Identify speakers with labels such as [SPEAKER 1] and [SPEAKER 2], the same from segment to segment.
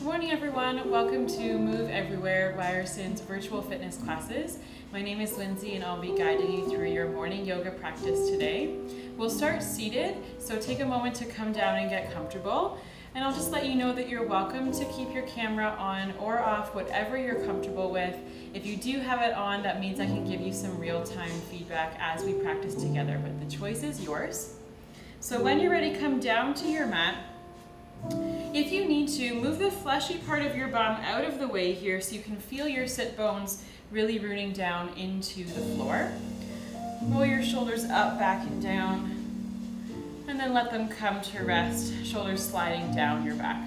[SPEAKER 1] Good morning, everyone. Welcome to Move Everywhere, Ryerson's virtual fitness classes. My name is Lindsay and I'll be guiding you through your morning yoga practice today. We'll start seated, so take a moment to come down and get comfortable. And I'll just let you know that you're welcome to keep your camera on or off, whatever you're comfortable with. If you do have it on, that means I can give you some real-time feedback as we practice together, but the choice is yours. So when you're ready, come down to your mat. If you need to, move the fleshy part of your bum out of the way here so you can feel your sit bones really rooting down into the floor. Roll your shoulders up, back and down, and then let them come to rest, shoulders sliding down your back.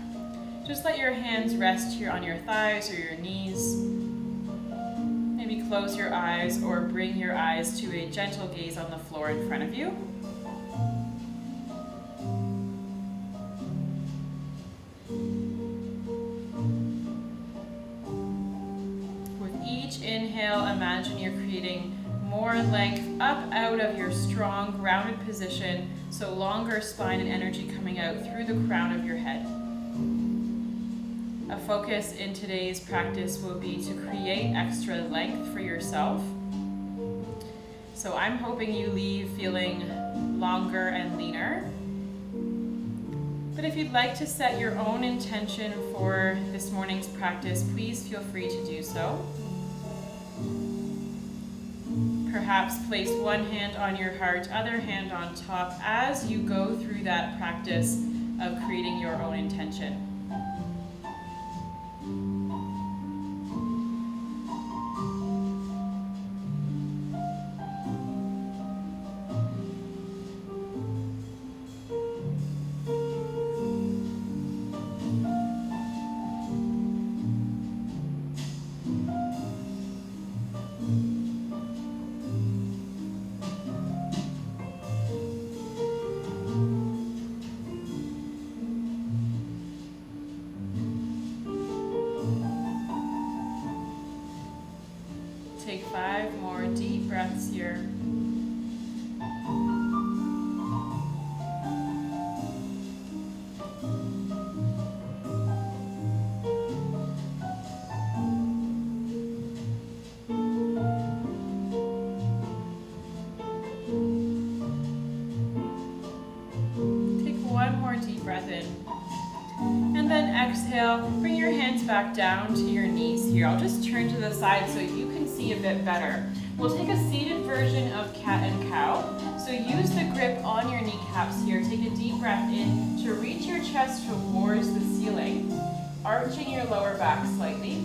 [SPEAKER 1] Just let your hands rest here on your thighs or your knees. Maybe close your eyes or bring your eyes to a gentle gaze on the floor in front of you. Inhale, imagine you're creating more length up out of your strong grounded position, so longer spine and energy coming out through the crown of your head. A focus in today's practice will be to create extra length for yourself. So I'm hoping you leave feeling longer and leaner. But if you'd like to set your own intention for this morning's practice, please feel free to do so. Perhaps place one hand on your heart, other hand on top as you go through that practice of creating your own intention. Take 5 more deep breaths here. Take 1 more deep breath in. And then exhale, bring your hands back down to your knees here. I'll just turn to the side so you can see a bit better. We'll take a seated version of cat and cow. So use the grip on your kneecaps here. Take a deep breath in to reach your chest towards the ceiling, arching your lower back slightly.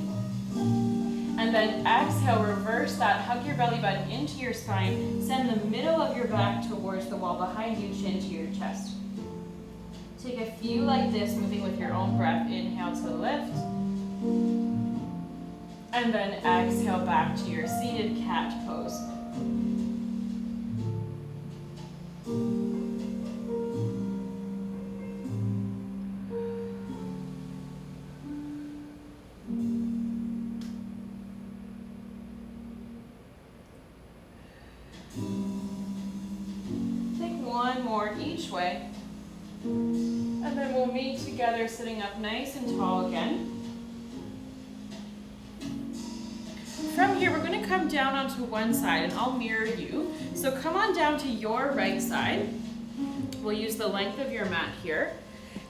[SPEAKER 1] And then exhale, reverse that, hug your belly button into your spine, send the middle of your back towards the wall behind you, chin to your chest. Take a few like this, moving with your own breath. Inhale to lift. And then exhale back to your seated cat pose. Take 1 more each way. And then we'll meet together sitting up nice and tall again. From here, we're going to come down onto one side and I'll mirror you. So come on down to your right side. We'll use the length of your mat here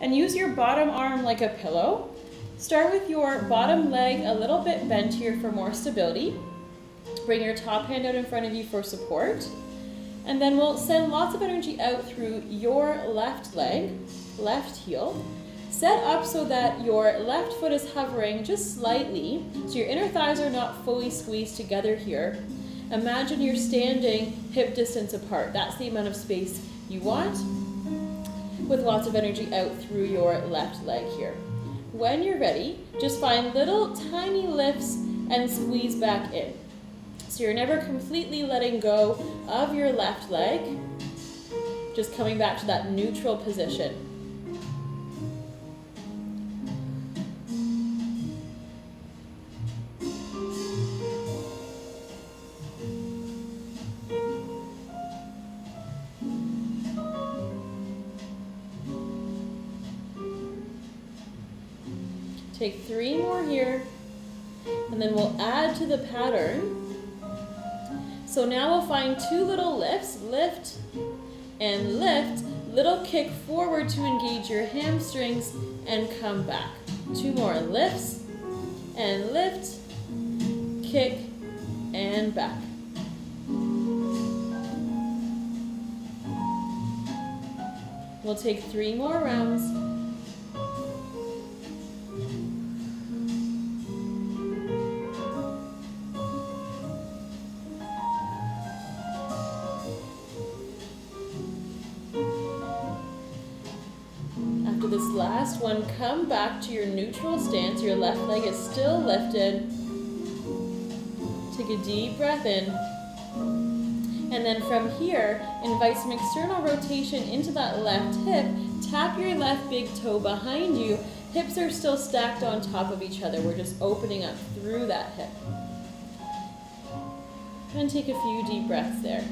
[SPEAKER 1] and use your bottom arm like a pillow. Start with your bottom leg a little bit bent here for more stability. Bring your top hand out in front of you for support. And then we'll send lots of energy out through your left leg, left heel. Set up so that your left foot is hovering just slightly, so your inner thighs are not fully squeezed together here. Imagine you're standing hip distance apart. That's the amount of space you want, with lots of energy out through your left leg here. When you're ready, just find little tiny lifts and squeeze back in. So you're never completely letting go of your left leg, just coming back to that neutral position. Take 3 more here, and then we'll add to the pattern. So now we'll find 2 little lifts, lift and lift, little kick forward to engage your hamstrings and come back. 2 more lifts and lift, kick and back. We'll take 3 more rounds. After this last one, come back to your neutral stance. Your left leg is still lifted. Take a deep breath in. And then from here, invite some external rotation into that left hip. Tap your left big toe behind you. Hips are still stacked on top of each other. We're just opening up through that hip. And take a few deep breaths there.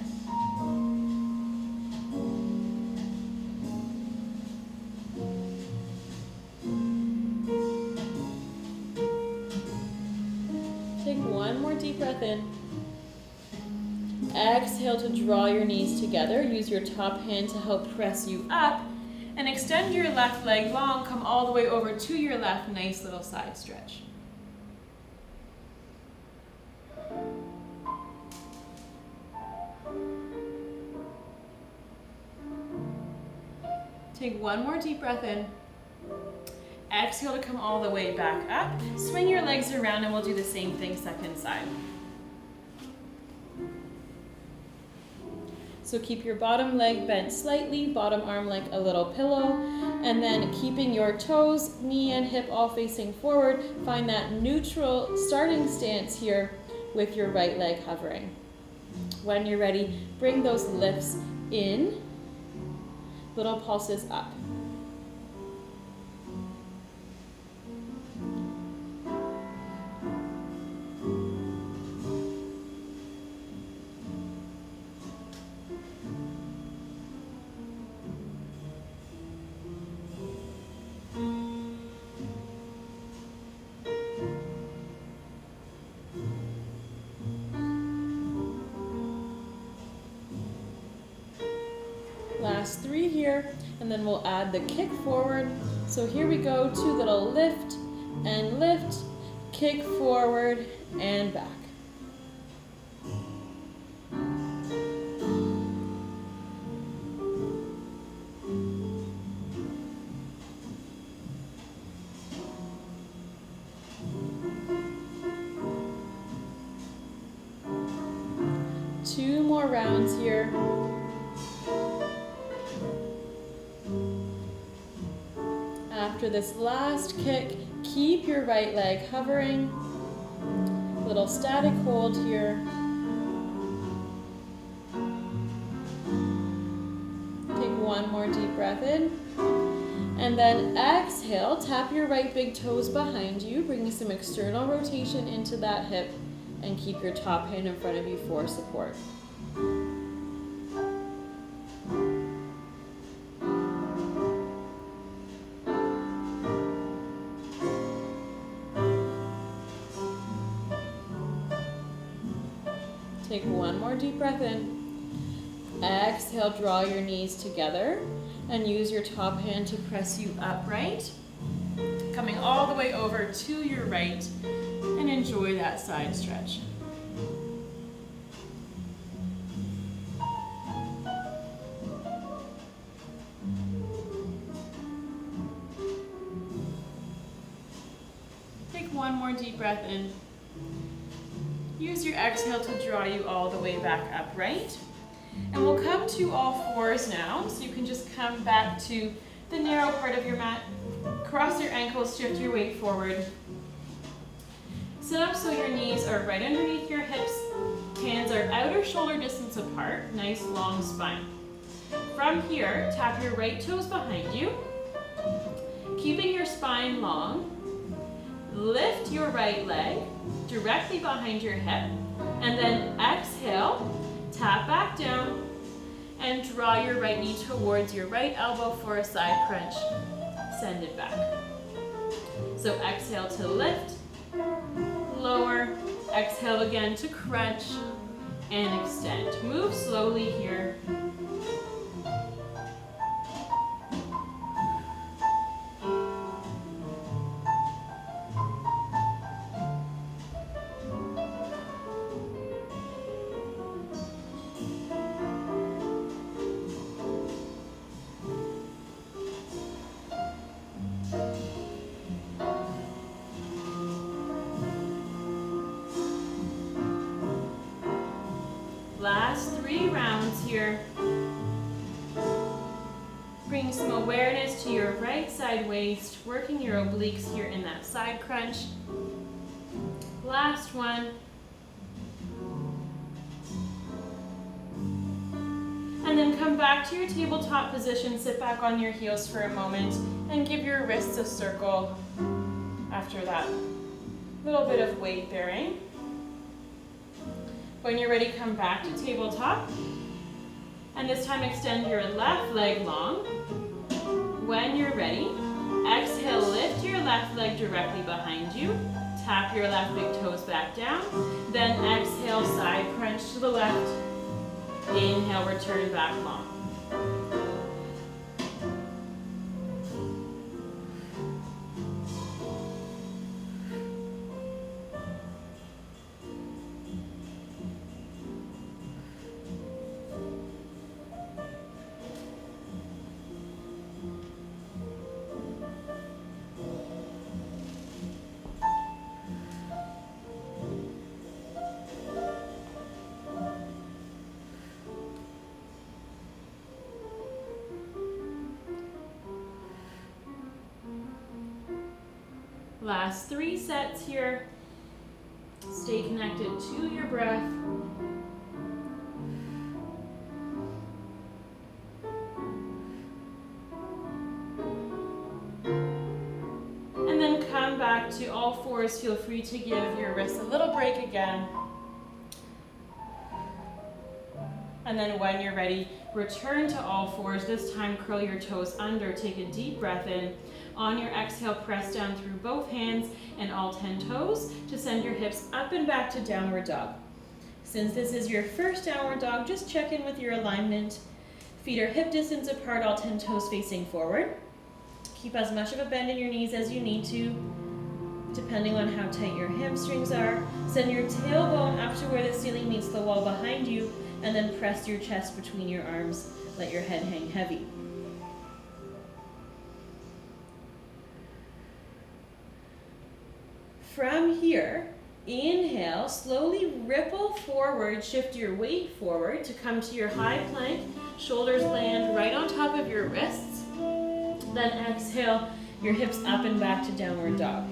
[SPEAKER 1] Take 1 more deep breath in. Exhale to draw your knees together. Use your top hand to help press you up. And extend your left leg long. Come all the way over to your left. Nice little side stretch. Take 1 more deep breath in. Exhale to come all the way back up. Swing your legs around and we'll do the same thing second side. So keep your bottom leg bent slightly, bottom arm like a little pillow, and then keeping your toes, knee and hip all facing forward, find that neutral starting stance here with your right leg hovering. When you're ready, bring those lifts in, little pulses up. Last 3 here, and then we'll add the kick forward. So here we go, 2 little lift and lift, kick forward and back. Two more rounds here. After this last kick, keep your right leg hovering. Little static hold here. Take 1 more deep breath in. And then exhale, tap your right big toes behind you, bringing some external rotation into that hip, and keep your top hand in front of you for support. Take 1 more deep breath in. Exhale, draw your knees together and use your top hand to press you upright. Coming all the way over to your right and enjoy that side stretch. Take 1 more deep breath in. Use your exhale to draw you all the way back upright. And we'll come to all fours now. So you can just come back to the narrow part of your mat. Cross your ankles, shift your weight forward. Sit up so your knees are right underneath your hips. Hands are outer shoulder distance apart. Nice long spine. From here, tap your right toes behind you. Keeping your spine long. Lift your right leg directly behind your hip, and then exhale, tap back down, and draw your right knee towards your right elbow for a side crunch. Send it back. So exhale to lift, lower, exhale again to crunch, and extend. Move slowly here. Last 3 rounds here. Bring some awareness to your right side waist, working your obliques here in that side crunch. Last one. And then come back to your tabletop position, sit back on your heels for a moment, and give your wrists a circle after that little bit of weight bearing. When you're ready, come back to tabletop. And this time extend your left leg long. When you're ready, exhale, lift your left leg directly behind you. Tap your left big toes back down. Then exhale, side crunch to the left. Inhale, return back long. Last 3 sets here. Stay connected to your breath. And then come back to all fours. Feel free to give your wrists a little break again. And then when you're ready, return to all fours. This time, curl your toes under. Take a deep breath in. On your exhale, press down through both hands and all 10 toes to send your hips up and back to downward dog. Since this is your first downward dog, just check in with your alignment. Feet are hip distance apart, all 10 toes facing forward. Keep as much of a bend in your knees as you need to, depending on how tight your hamstrings are. Send your tailbone up to where the ceiling meets the wall behind you, and then press your chest between your arms. Let your head hang heavy. From here, inhale, slowly ripple forward, shift your weight forward to come to your high plank. Shoulders land right on top of your wrists. Then exhale, your hips up and back to downward dog.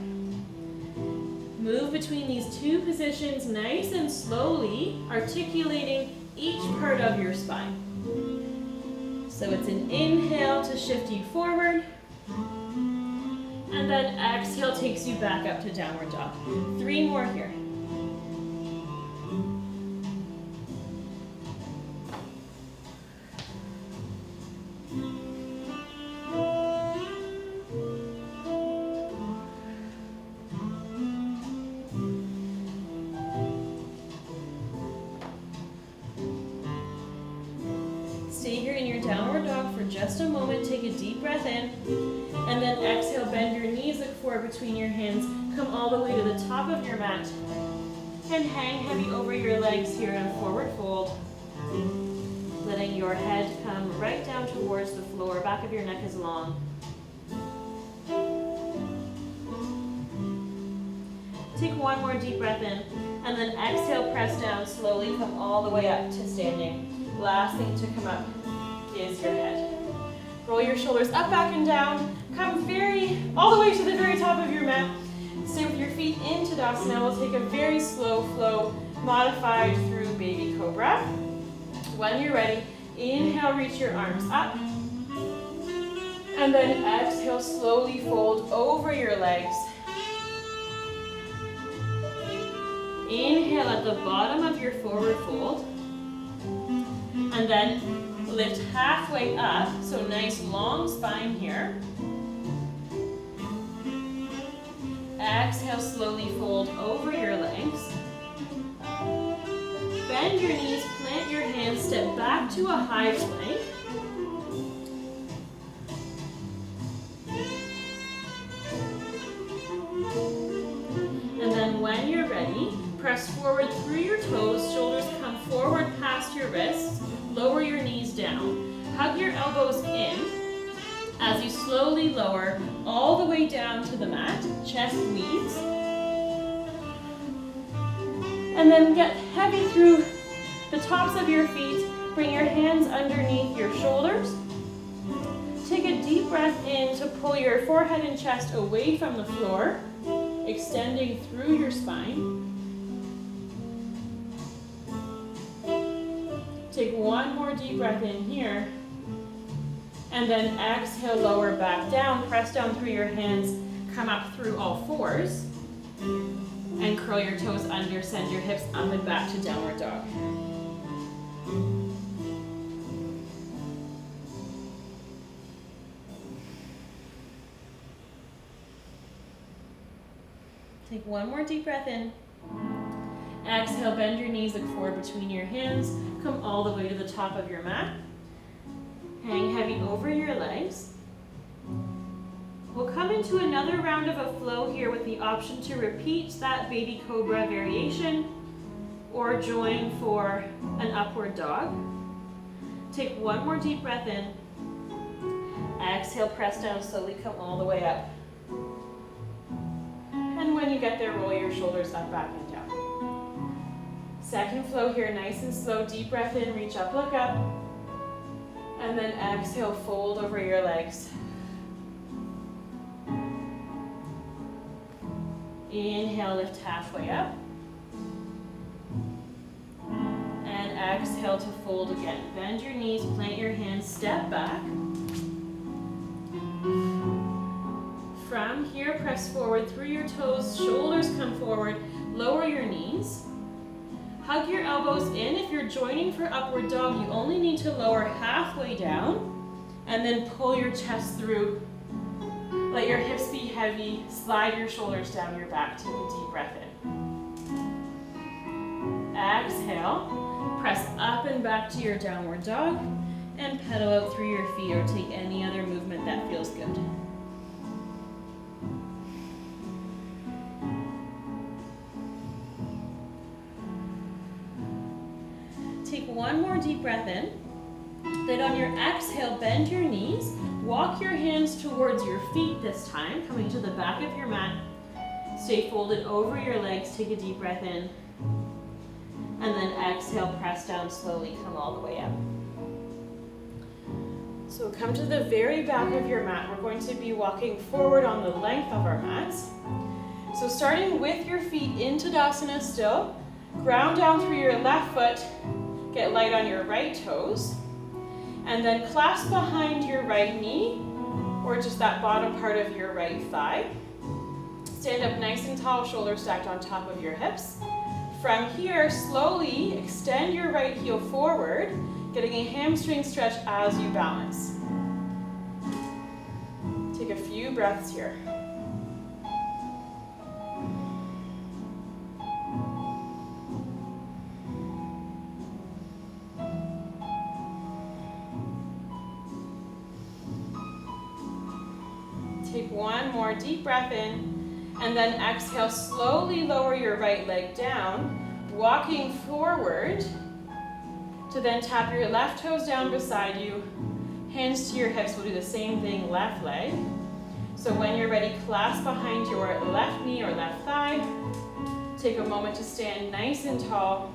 [SPEAKER 1] Move between these 2 positions nice and slowly, articulating each part of your spine. So it's an inhale to shift you forward, and then exhale takes you back up to downward dog. 3 more here. Stay here in your downward dog for just a moment. Take a deep breath in, and then exhale, bend your knees, look forward between your hands. Come all the way to the top of your mat, and hang heavy over your legs here in a forward fold. Letting your head come right down towards the floor. Back of your neck is long. Take 1 more deep breath in, and then exhale, press down slowly, come all the way up to standing. Last thing to come up is your head. Roll your shoulders up, back, and down. Come all the way to the very top of your mat. Stay with your feet in Tadasana. We'll take a very slow flow, modified through Baby Cobra. When you're ready, inhale, reach your arms up. And then exhale, slowly fold over your legs. Inhale at the bottom of your forward fold. And then lift halfway up, so nice long spine here. Exhale, slowly fold over your legs. Bend your knees, plant your hands, step back to a high plank. And then when you're ready, press forward through your toes, shoulders come forward past your wrists, lower your knees down. Hug your elbows in as you slowly lower all the way down to the mat, chest leads. And then get heavy through the tops of your feet, bring your hands underneath your shoulders. Take a deep breath in to pull your forehead and chest away from the floor, extending through your spine. Take one more deep breath in here. And then exhale, lower back down, press down through your hands, come up through all fours, and curl your toes under, send your hips up and back to downward dog. Take one more deep breath in. Exhale, bend your knees, look forward between your hands, come all the way to the top of your mat. Hang heavy over your legs. We'll come into another round of a flow here with the option to repeat that baby cobra variation or join for an upward dog. Take one more deep breath in. Exhale, press down, slowly come all the way up. And when you get there, roll your shoulders up, back, and down. Second flow here, nice and slow. Deep breath in, reach up, look up. And then exhale, fold over your legs. Inhale, lift halfway up. And exhale to fold again. Bend your knees, plant your hands, step back. From here, press forward through your toes, shoulders come forward, lower your knees. Hug your elbows in. If you're joining for upward dog, you only need to lower halfway down and then pull your chest through. Let your hips be heavy. Slide your shoulders down your back. Take a deep breath in. Exhale. Press up and back to your downward dog and pedal out through your feet or take any other movement that feels good. Take one more deep breath in. Then on your exhale, bend your knees. Walk your hands towards your feet this time, coming to the back of your mat. Stay folded over your legs. Take a deep breath in. And then exhale, press down slowly, come all the way up. So come to the very back of your mat. We're going to be walking forward on the length of our mats. So starting with your feet into Tadasana still, ground down through your left foot. Get light on your right toes, and then clasp behind your right knee, or just that bottom part of your right thigh. Stand up nice and tall, shoulders stacked on top of your hips. From here, slowly extend your right heel forward, getting a hamstring stretch as you balance. Take a few breaths here. Take one more deep breath in, and then exhale, slowly lower your right leg down, walking forward to then tap your left toes down beside you, hands to your hips. We'll do the same thing, left leg. So when you're ready, clasp behind your left knee or left thigh. Take a moment to stand nice and tall,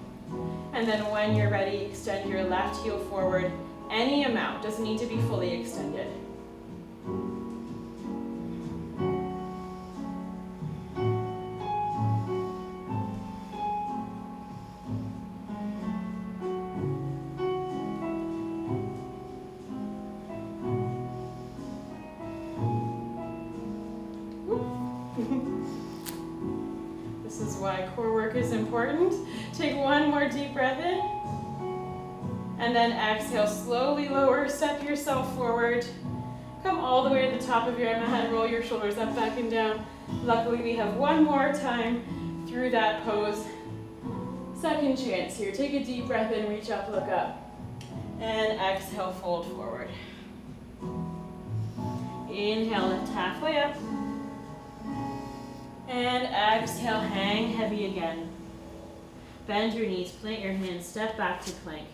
[SPEAKER 1] and then when you're ready, extend your left heel forward any amount, doesn't need to be fully extended. This is why core work is important. Take one more deep breath in. And then exhale, slowly lower, step yourself forward. Come all the way to the top of your mat, roll your shoulders up, back, and down. Luckily, we have one more time through that pose. Second chance here. Take a deep breath in, reach up, look up. And exhale, fold forward. Inhale, lift halfway up. And exhale, hang heavy again. Bend your knees, plant your hands, step back to plank.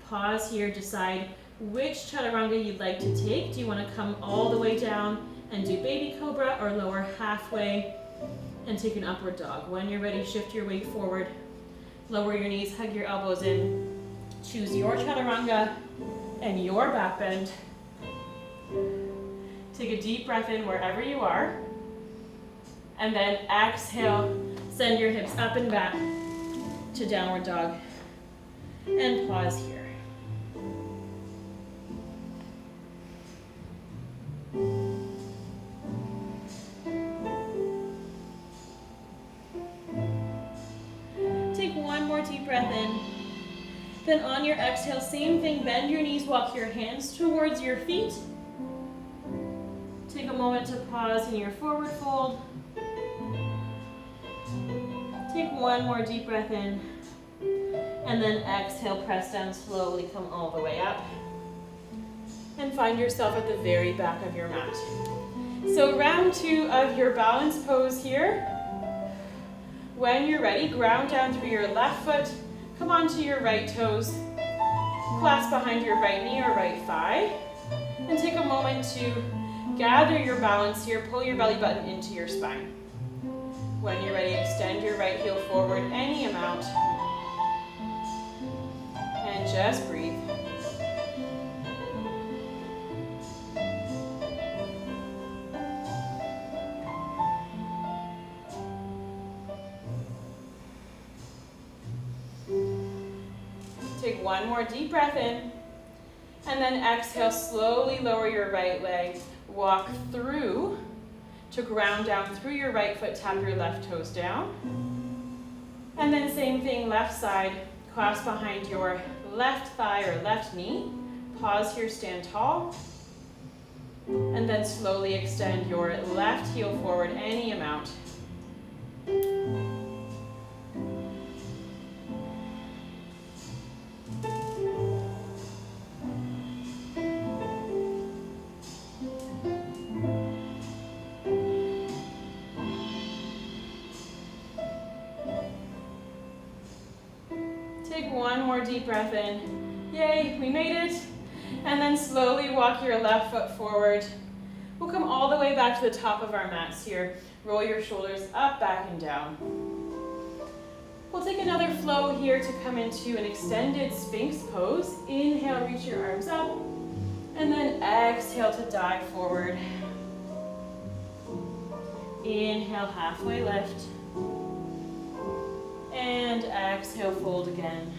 [SPEAKER 1] Pause here, decide which chaturanga you'd like to take. Do you want to come all the way down and do baby cobra, or lower halfway and take an upward dog? When you're ready, shift your weight forward. Lower your knees, hug your elbows in. Choose your chaturanga and your back bend. Take a deep breath in wherever you are. And then exhale, send your hips up and back to downward dog. And pause here. Take one more deep breath in. Then on your exhale, same thing, bend your knees, walk your hands towards your feet. Take a moment to pause in your forward fold. Take one more deep breath in. And then exhale, press down slowly, come all the way up. And find yourself at the very back of your mat. So round 2 of your balance pose here. When you're ready, ground down through your left foot, come onto your right toes, clasp behind your right knee or right thigh, and take a moment to gather your balance here, pull your belly button into your spine. When you're ready, extend your right heel forward any amount, and just breathe. Take one more deep breath in, and then exhale, slowly lower your right leg, walk through to ground down through your right foot, tap your left toes down. And then same thing, left side, clasp behind your left thigh or left knee. Pause here, stand tall. And then slowly extend your left heel forward any amount. Take one more deep breath in. Yay, we made it. And then slowly walk your left foot forward. We'll come all the way back to the top of our mats here. Roll your shoulders up, back, and down. We'll take another flow here to come into an extended Sphinx pose. Inhale, reach your arms up. And then exhale to dive forward. Inhale, halfway lift. And exhale, fold again.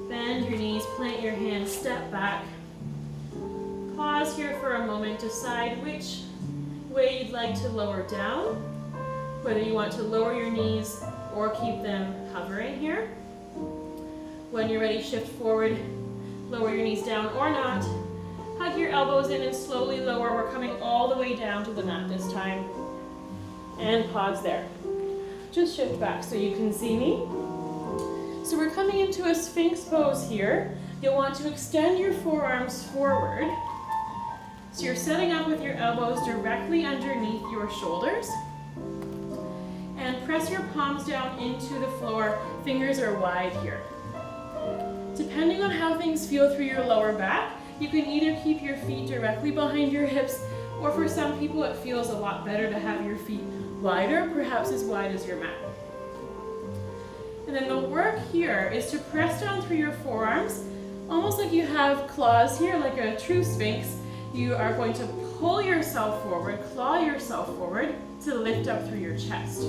[SPEAKER 1] Bend your knees, plant your hands, step back. Pause here for a moment, decide which way you'd like to lower down, whether you want to lower your knees or keep them hovering here. When you're ready, shift forward, lower your knees down or not. Hug your elbows in and slowly lower. We're coming all the way down to the mat this time. And pause there. Just shift back so you can see me. So we're coming into a Sphinx pose here. You'll want to extend your forearms forward. So you're setting up with your elbows directly underneath your shoulders. And press your palms down into the floor. Fingers are wide here. Depending on how things feel through your lower back, you can either keep your feet directly behind your hips, or for some people it feels a lot better to have your feet wider, perhaps as wide as your mat. And then the work here is to press down through your forearms, almost like you have claws here, like a true Sphinx. You are going to pull yourself forward, claw yourself forward to lift up through your chest.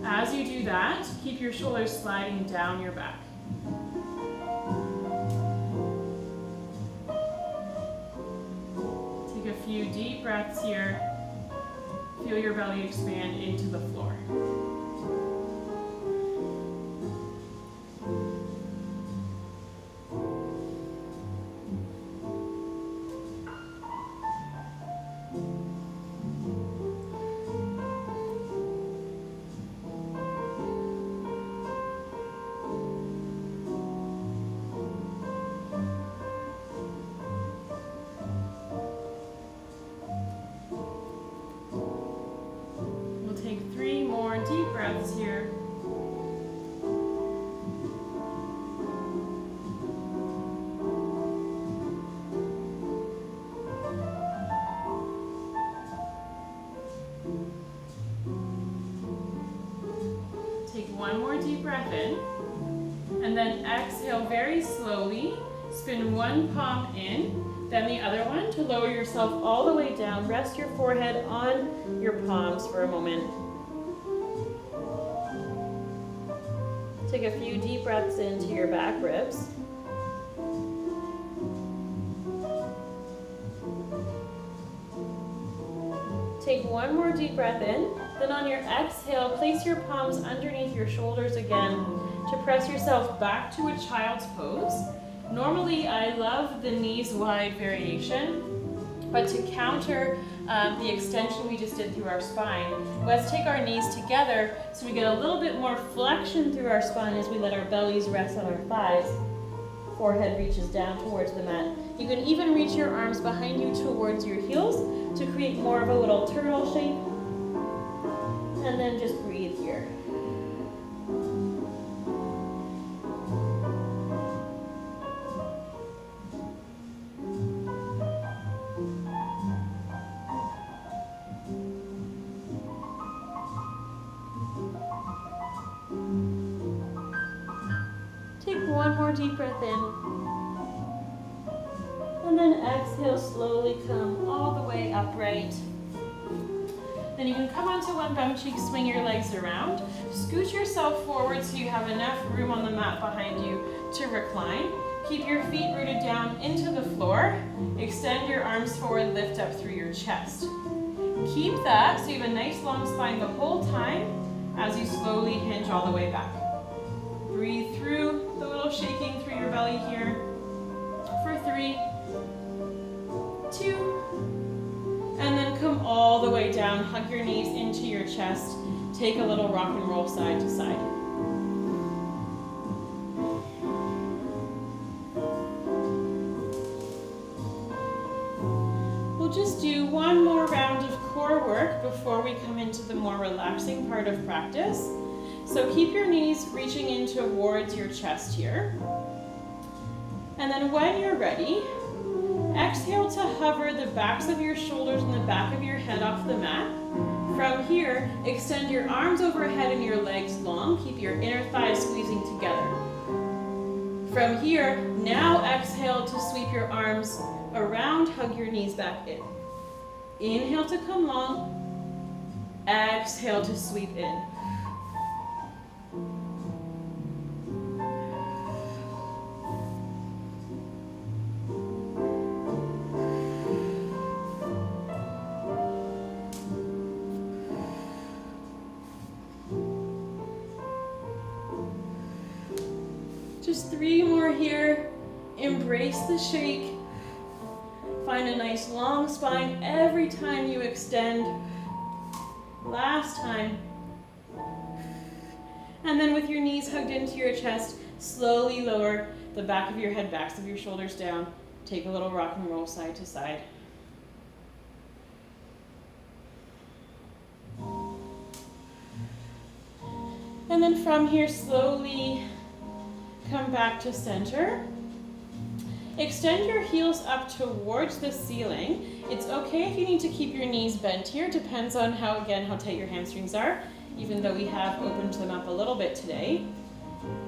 [SPEAKER 1] As you do that, keep your shoulders sliding down your back. Take a few deep breaths here. Feel your belly expand into the floor. deep breath in. And then exhale very slowly. Spin one palm in, then the other one to lower yourself all the way down. Rest your forehead on your palms for a moment. Take a few deep breaths into your back ribs. Take one more deep breath in. Then on your exhale, place your palms underneath your shoulders again to press yourself back to a child's pose. Normally, I love the knees wide variation, but to counter the extension we just did through our spine, let's take our knees together so we get a little bit more flexion through our spine as we let our bellies rest on our thighs. Forehead reaches down towards the mat. You can even reach your arms behind you towards your heels to create more of a little turtle shape. And then just breathe here. Take one more deep breath in. And then exhale, slowly come all the way upright. Then you can come onto one bum cheek, swing your legs around. Scoot yourself forward so you have enough room on the mat behind you to recline. Keep your feet rooted down into the floor. Extend your arms forward, lift up through your chest. Keep that so you have a nice long spine the whole time as you slowly hinge all the way back. Breathe through the little shaking through your belly here for 3, 2, and then come all the way down. Hug your knees into your chest. Take a little rock and roll side to side. We'll just do one more round of core work before we come into the more relaxing part of practice. So keep your knees reaching in towards your chest here. And then when you're ready, exhale to hover the backs of your shoulders and the back of your head off the mat. From here, extend your arms overhead and your legs long. Keep your inner thighs squeezing together. From here, now exhale to sweep your arms around, hug your knees back in. Inhale to come long. Exhale to sweep in. Just 3 more here. Embrace the shake. Find a nice long spine every time you extend. Last time. And then with your knees hugged into your chest, slowly lower the back of your head, backs of your shoulders down. Take a little rock and roll side to side. And then from here, slowly come back to center. Extend your heels up towards the ceiling. It's okay if you need to keep your knees bent here. Depends on how tight your hamstrings are, even though we have opened them up a little bit today.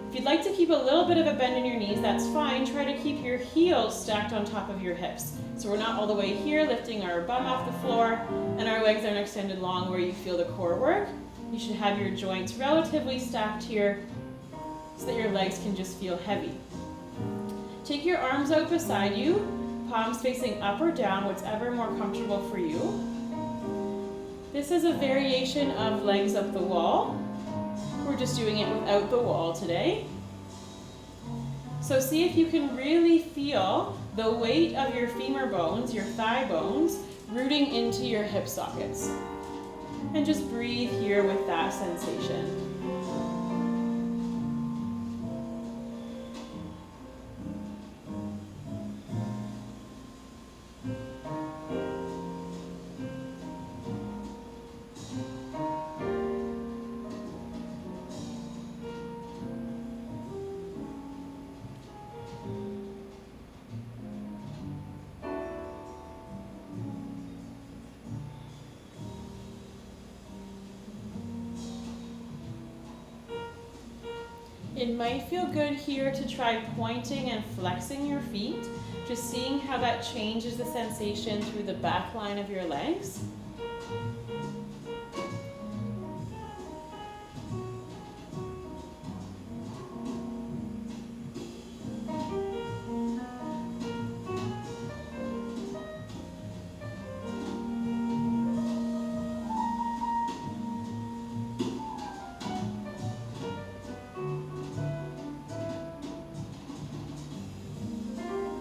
[SPEAKER 1] If you'd like to keep a little bit of a bend in your knees, that's fine. Try to keep your heels stacked on top of your hips. So we're not all the way here, lifting our bum off the floor, and our legs aren't extended long where you feel the core work. You should have your joints relatively stacked here so that your legs can just feel heavy. Take your arms out beside you, palms facing up or down, whatever more comfortable for you. This is a variation of legs up the wall. We're just doing it without the wall today. So see if you can really feel the weight of your femur bones, your thigh bones, rooting into your hip sockets. And just breathe here with that sensation. It might feel good here to try pointing and flexing your feet, just seeing how that changes the sensation through the back line of your legs.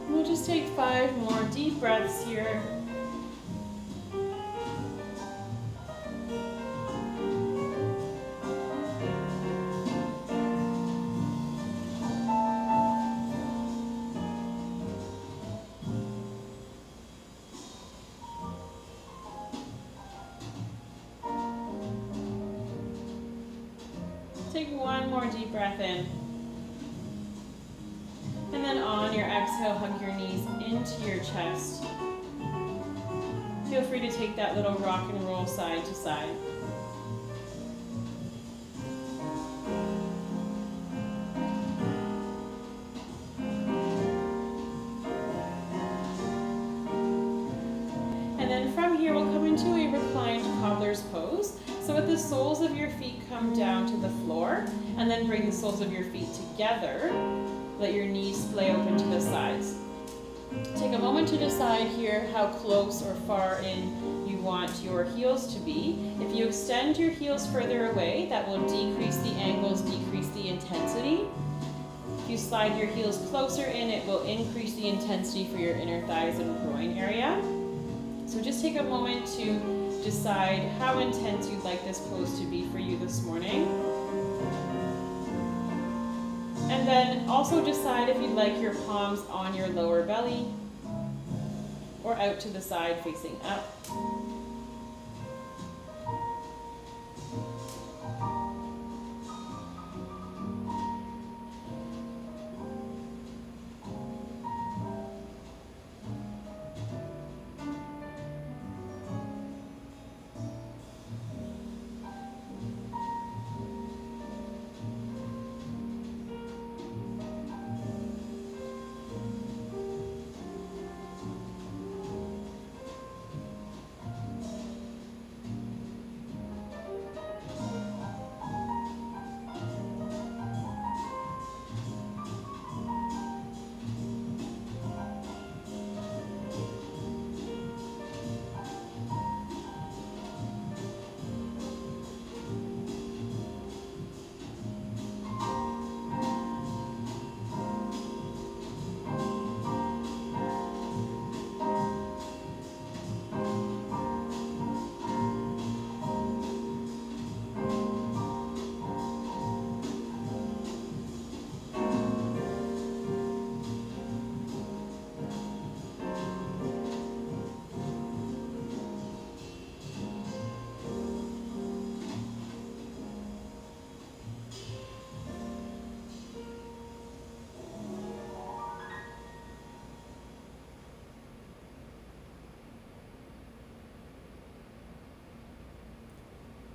[SPEAKER 1] We'll just take 5 more deep breaths here. Take 1 more deep breath in. And then on your exhale, hug your knees into your chest. Feel free to take that little rock and roll side to side. And then from here, we'll come into a reclined cobbler's pose. So with the soles of your feet come down to the floor, and then bring the soles of your feet together. Let your knees splay open to the sides. Take a moment to decide here how close or far in you want your heels to be. If you extend your heels further away, that will decrease the angles, decrease the intensity. If you slide your heels closer in, it will increase the intensity for your inner thighs and groin area. So just take a moment to decide how intense you'd like this pose to be for you this morning. And then also decide if you'd like your palms on your lower belly or out to the side facing up.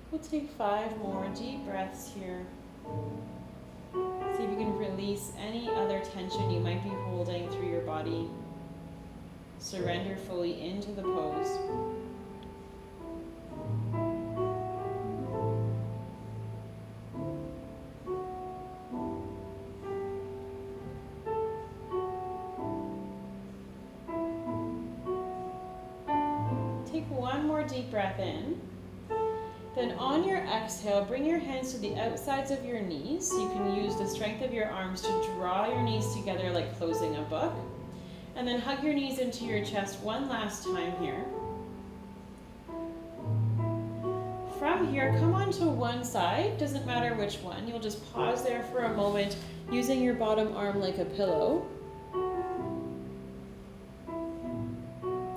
[SPEAKER 1] We'll take 5 more deep breaths here. See if you can release any other tension you might be holding through your body. Surrender fully into the pose. Take 1 more deep breath in. Then on your exhale, bring your hands to the outsides of your knees. You can use the strength of your arms to draw your knees together like closing a book. And then hug your knees into your chest one last time here. From here, come onto one side, doesn't matter which one. You'll just pause there for a moment using your bottom arm like a pillow.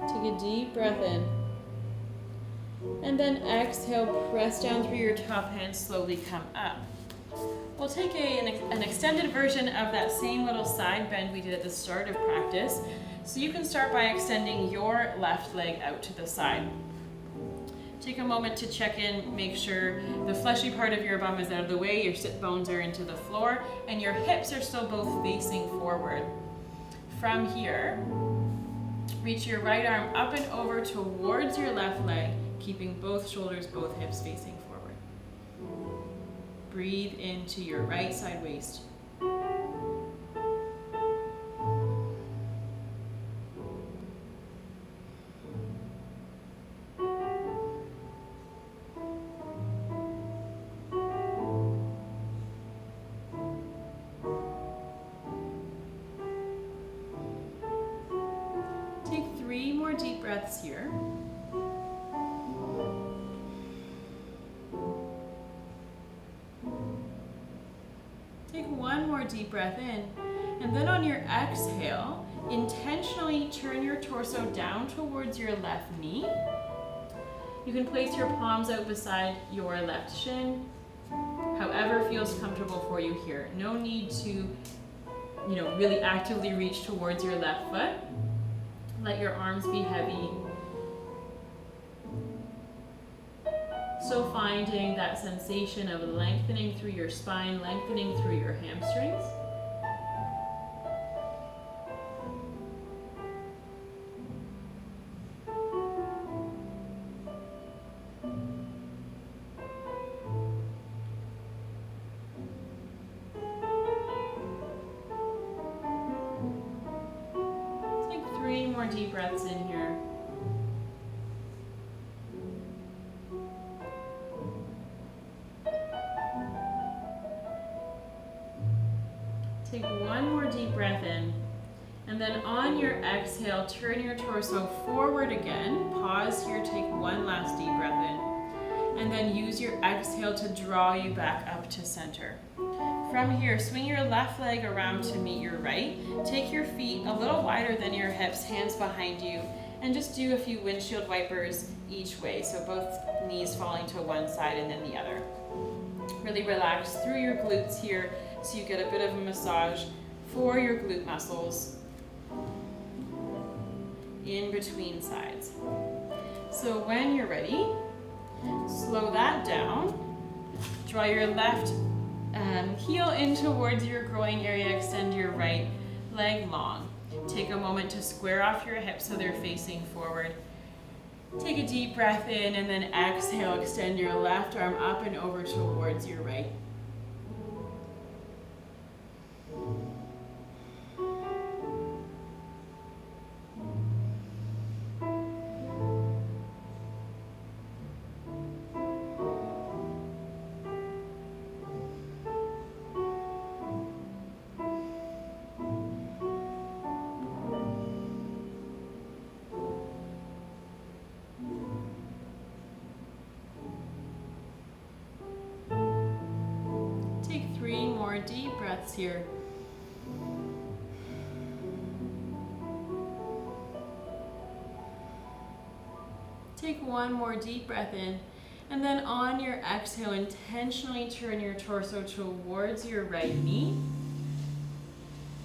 [SPEAKER 1] Take a deep breath in. And then exhale, press down through your top hand, slowly come up. We'll take an extended version of that same little side bend we did at the start of practice. So you can start by extending your left leg out to the side. Take a moment to check in, make sure the fleshy part of your bum is out of the way, your sit bones are into the floor, and your hips are still both facing forward. From here, reach your right arm up and over towards your left leg, keeping both shoulders, both hips facing forward. Breathe into your right side waist. Take 3 more deep breaths here. Take 1 more deep breath in, and then on your exhale, intentionally turn your torso down towards your left knee. You can place your palms out beside your left shin, however feels comfortable for you here. No need to, really actively reach towards your left foot. Let your arms be heavy. So finding that sensation of lengthening through your spine, lengthening through your hamstrings. Take 3 more deep breaths in here. Take 1 more deep breath in, and then on your exhale, turn your torso forward again. Pause here, take 1 last deep breath in, and then use your exhale to draw you back up to center. From here, swing your left leg around to meet your right. Take your feet a little wider than your hips, hands behind you, and just do a few windshield wipers each way, so both knees falling to one side and then the other. Really relax through your glutes here, so you get a bit of a massage for your glute muscles in between sides. So when you're ready, slow that down. Draw your left heel in towards your groin area, extend your right leg long. Take a moment to square off your hips so they're facing forward. Take a deep breath in, and then exhale, extend your left arm up and over towards your right. Take 3 more deep breaths here. Take 1 more deep breath in, and then on your exhale, intentionally turn your torso towards your right knee,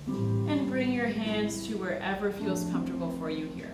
[SPEAKER 1] and bring your hands to wherever feels comfortable for you here.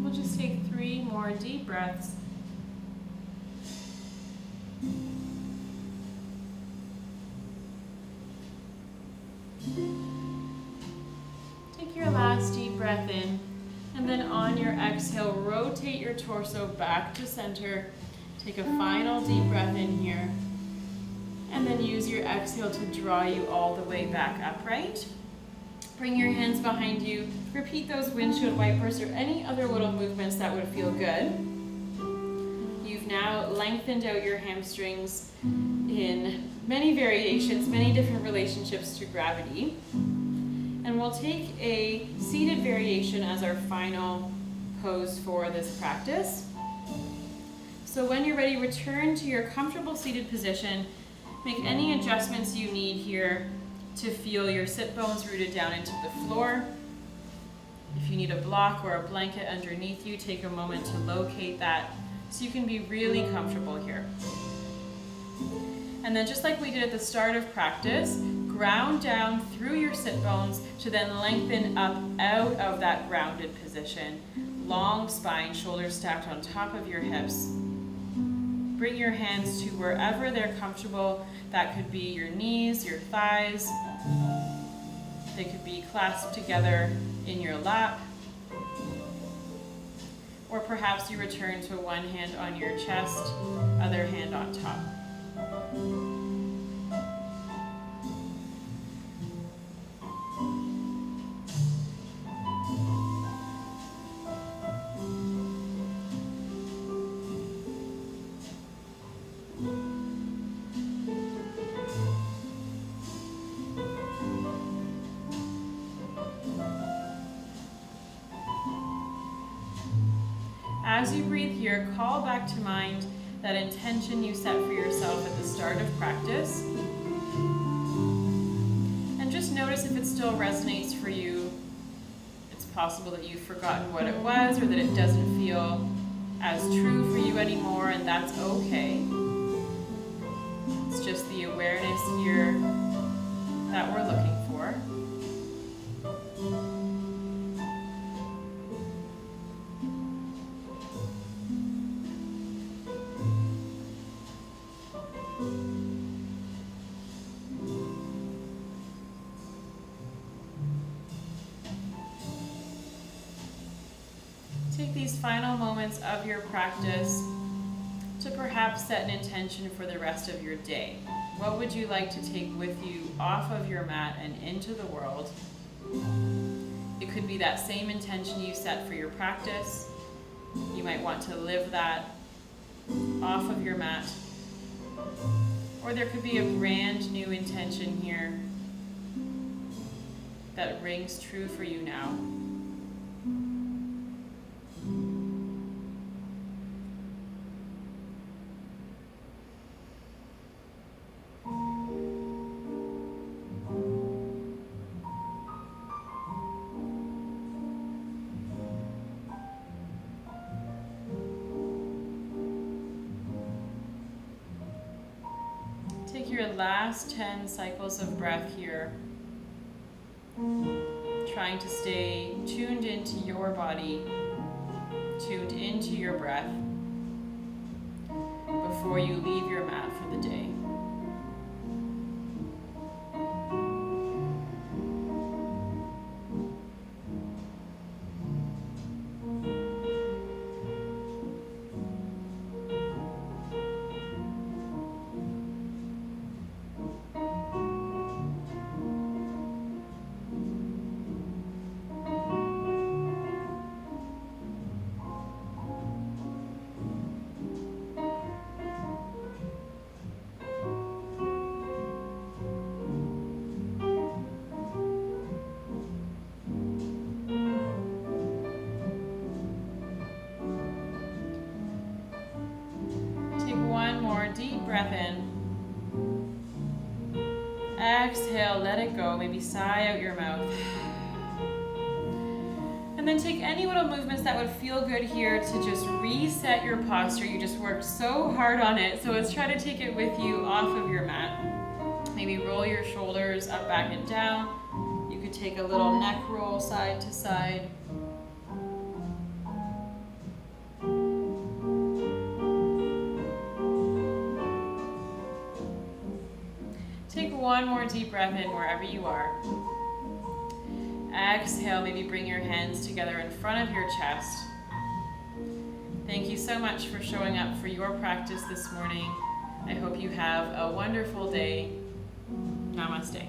[SPEAKER 1] We'll just take 3 more deep breaths. Take your last deep breath in, and then on your exhale, rotate your torso back to center. Take a final deep breath in here, and then use your exhale to draw you all the way back upright. Bring your hands behind you. Repeat those windshield wipers or any other little movements that would feel good. You've now lengthened out your hamstrings in many variations, many different relationships to gravity. And we'll take a seated variation as our final pose for this practice. So when you're ready, return to your comfortable seated position Make any adjustments you need here to feel your sit bones rooted down into the floor. If you need a block or a blanket underneath you, take a moment to locate that so you can be really comfortable here. And then just like we did at the start of practice, ground down through your sit bones to then lengthen up out of that grounded position. Long spine, shoulders stacked on top of your hips. Bring your hands to wherever they're comfortable. That could be your knees, your thighs. They could be clasped together in your lap. Or perhaps you return to one hand on your chest, other hand on top. As you breathe here, call back to mind that intention you set for yourself at the start of practice. And just notice if it still resonates for you. It's possible that you've forgotten what it was or that it doesn't feel as true for you anymore, and that's okay. It's just the awareness here that we're looking for. Take these final moments of your practice to perhaps set an intention for the rest of your day. What would you like to take with you off of your mat and into the world? It could be that same intention you set for your practice. You might want to live that off of your mat. Or there could be a brand new intention here that rings true for you now. Take your last 10 cycles of breath here, trying to stay tuned into your body, tuned into your breath before you leave your mat for the day. Deep breath in. Exhale, let it go. Maybe sigh out your mouth. And then take any little movements that would feel good here to just reset your posture. You just worked so hard on it. So let's try to take it with you off of your mat. Maybe roll your shoulders up, back, and down. You could take a little neck roll side to side. Take one more deep breath in wherever you are. Exhale, maybe bring your hands together in front of your chest. Thank you so much for showing up for your practice this morning. I hope you have a wonderful day. Namaste.